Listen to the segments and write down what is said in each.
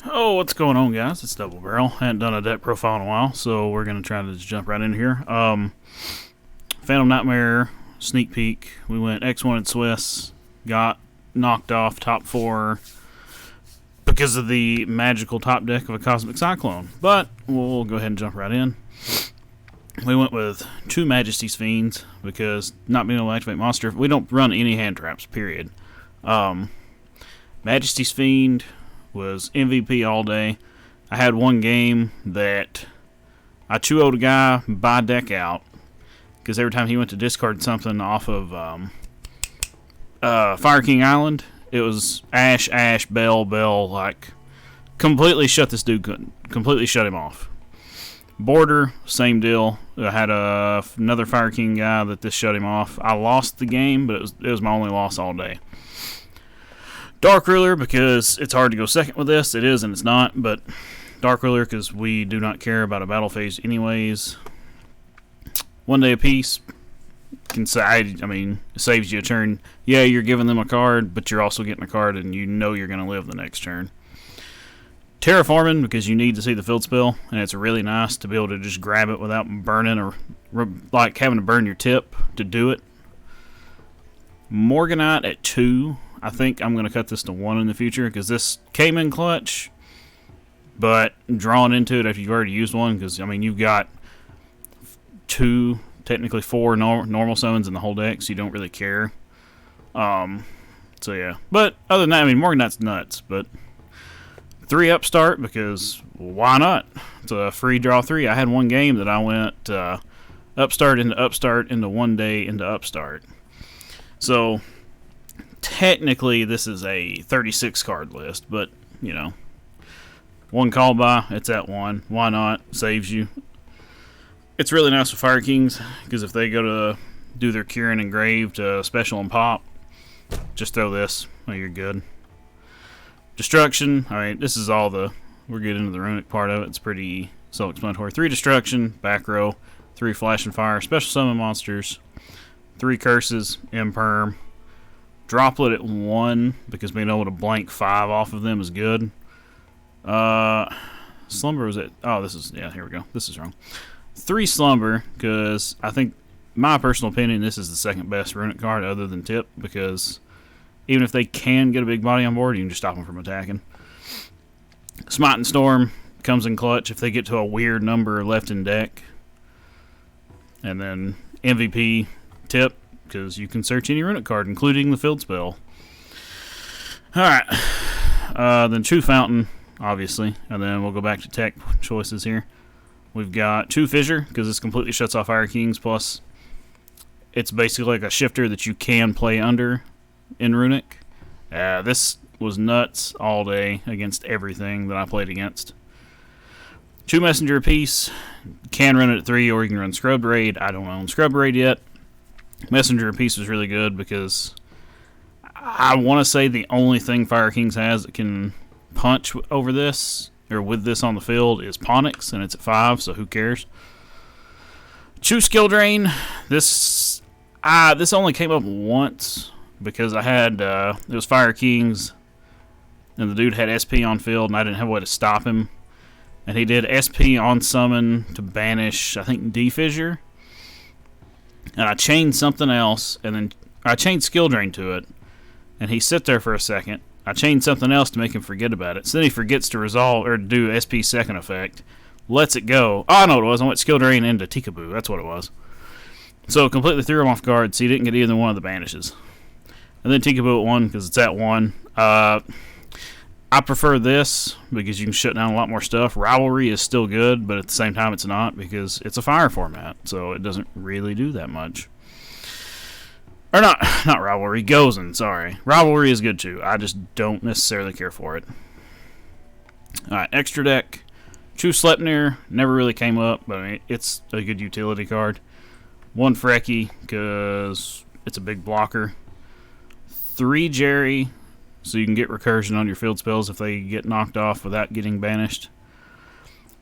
Oh, what's going on, guys? It's Double Barrel. Hadn't done a deck profile in a while, so we're gonna try to just jump right in here. Phantom Nightmare sneak peek. We went X1 and Swiss. Got knocked off top 4 because of the magical top deck of a Cosmic Cyclone. But we'll go ahead and jump right in. We went with 2 Majesty's Fiends because not being able to activate monster, we don't run any hand traps. Period. Majesty's Fiend was MVP all day. I had one game that I 2-0'd a guy by deck out because every time he went to discard something off of Fire King Island, it was Ash, Ash, Bell, Bell, like completely shut this dude, completely shut him off. Border, same deal. I had another Fire King guy that this shut him off. I lost the game, but it was my only loss all day. Dark Ruler, because it's hard to go second with this. It is and it's not, but Dark Ruler, because we do not care about a battle phase anyways. 1 day apiece. Can say, I mean, it saves you a turn. Yeah, you're giving them a card, but you're also getting a card, and you know you're going to live the next turn. Terraforming, because you need to see the field spell, and it's really nice to be able to just grab it without burning or like having to burn your tip to do it. Morganite at 2. I think I'm going to cut this to 1 in the future because this came in clutch, but drawn into it after you've already used one because, I mean, you've got 2, technically 4 normal summons in the whole deck, so you don't really care. So, yeah. But other than that, I mean, Morganite's nuts, but 3 Upstart because why not? It's a free draw 3. I had one game that I went Upstart into 1 day into Upstart. So technically, this is a 36 card list, but, you know, 1 call by, it's at 1. Why not? Saves you. It's really nice with Fire Kings, because if they go to do their Kieran Engraved special and pop, just throw this. Oh, you're good. Destruction. Alright, this is all the... We're getting into the Runick part of it. It's pretty self-explanatory. 3 Destruction, back row. 3 Flash and Fire, special summon monsters. 3 Curses, Imperm. Droplet at 1 because being able to blank 5 off of them is good. Slumber was at... Oh, this is... Yeah, here we go. This is wrong. 3 Slumber because I think, my personal opinion, this is the second best Runick card other than Tip because even if they can get a big body on board, you can just stop them from attacking. Smite and Storm comes in clutch if they get to a weird number left in deck. And then MVP Tip, because you can search any Runick card, including the field spell. Alright. Then True Fountain, obviously. And then we'll go back to tech choices here. We've got 2 Fissure, because this completely shuts off Fire Kings, plus it's basically like a shifter that you can play under in Runick. This was nuts all day against everything that I played against. 2 Messenger apiece. You can run it at 3, or you can run Scrub Raid. I don't own Scrub Raid yet. Messenger apiece was really good because I want to say the only thing Fire Kings has that can punch over this or with this on the field is Ponix, and it's at 5, so who cares? Choose Skill Drain. This only came up once because I had it was Fire Kings, and the dude had SP on field, and I didn't have a way to stop him, and he did SP on summon to banish, I think, D-Fissure. And I chained something else, and then I chained Skill Drain to it, and he sit there for a second. I chained something else to make him forget about it. So then he forgets to resolve or do SP second effect, lets it go. Oh, I know what it was. I went Skill Drain into Tikaboo. That's what it was. So completely threw him off guard, so he didn't get either one of the banishes. And then Tikaboo at 1 because it's at 1. I prefer this because you can shut down a lot more stuff. Rivalry is still good, but at the same time it's not because it's a fire format, so it doesn't really do that much. Or not Rivalry, Gozen, sorry. Rivalry is good too. I just don't necessarily care for it. Alright, extra deck. Choose Sleipnir, never really came up, but I mean, it's a good utility card. 1 Frecky, because it's a big blocker. 3 Jerry, so you can get recursion on your field spells if they get knocked off without getting banished.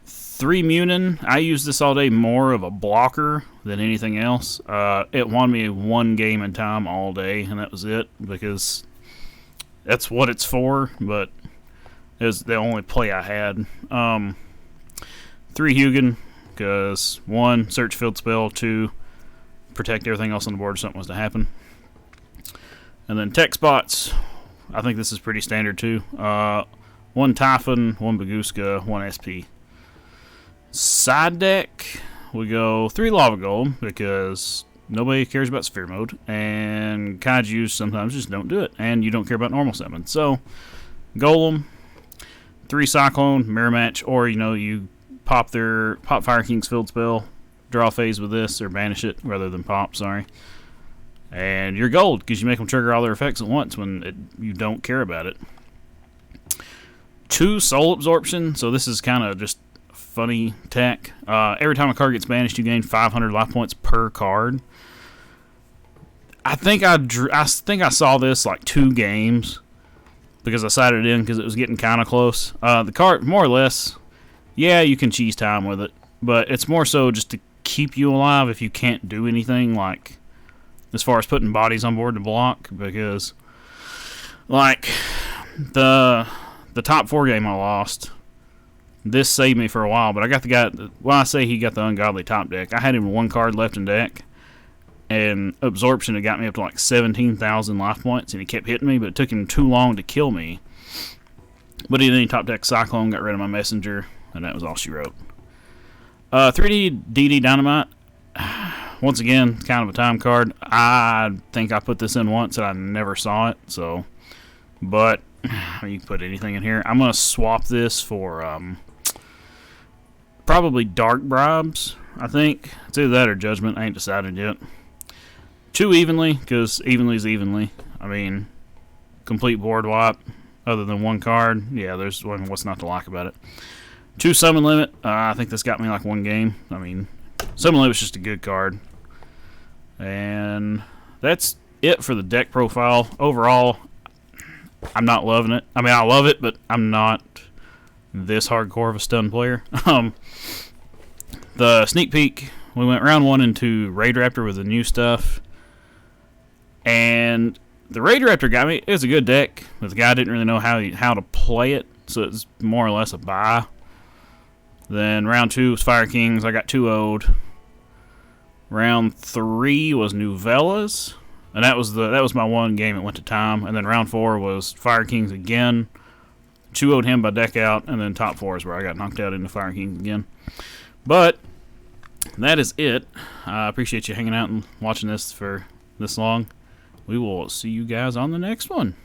3 Munin. I use this all day more of a blocker than anything else. It won me 1 game in time all day, and that was it, because that's what it's for, but It was the only play I had. 3 Hugin, because 1, search field spell, 2, protect everything else on the board if something was to happen. And then tech spots, I think this is pretty standard too. 1 Typhon, 1 Baguska, 1 SP. Side deck, we go 3 Lava Golem, because nobody cares about Sphere Mode, and Kaijus sometimes just don't do it, and you don't care about normal summon. So, Golem, 3 Cyclone, Mirror Match, or you pop Fire King's field spell, draw phase with this, or banish it rather than pop, sorry. And you're gold, because you make them trigger all their effects at once when you don't care about it. 2 Soul Absorption, so this is kind of just funny tech. Every time a card gets banished, you gain 500 life points per card. I think I saw this like 2 games, because I sided it in because it was getting kind of close. The card, more or less, yeah, you can cheese time with it, but it's more so just to keep you alive if you can't do anything, like as far as putting bodies on board to block, because like the top 4 game I lost, this saved me for a while, but I got the guy, well, I say he got the ungodly top deck. I had him with 1 card left in deck, and absorption had got me up to like 17,000 life points, and he kept hitting me, but it took him too long to kill me. But then he top deck Cyclone, got rid of my messenger, and that was all she wrote. 3D DD Dynamite, once again, kind of a time card. I think I put this in once and I never saw it, so, but you can put anything in here. I'm going to swap this for probably Dark Bribes, I think. It's either that or Judgment. I ain't decided yet. 2 Evenly, because Evenly is Evenly. I mean, complete board wipe, other than 1 card. Yeah, there's what's not to like about it. 2 Summon Limit. I think this got me like 1 game. I mean, Summon Limit's just a good card. And that's it for the deck profile. Overall, I'm not loving it. I mean, I love it, but I'm not this hardcore of a stun player. The sneak peek, we went round 1 into Raid Raptor with the new stuff. And the Raid Raptor got me. It was a good deck, but the guy didn't really know how to play it, so it's more or less a buy. Then round 2 was Fire Kings. I got 2-0'd. Round 3 was Nuvellas, and that was my 1 game. It went to time. And then round 4 was Fire Kings again. 2-0'd him by deck out, and then top 4 is where I got knocked out into Fire Kings again. But that is it. I appreciate you hanging out and watching this for this long. We will see you guys on the next one.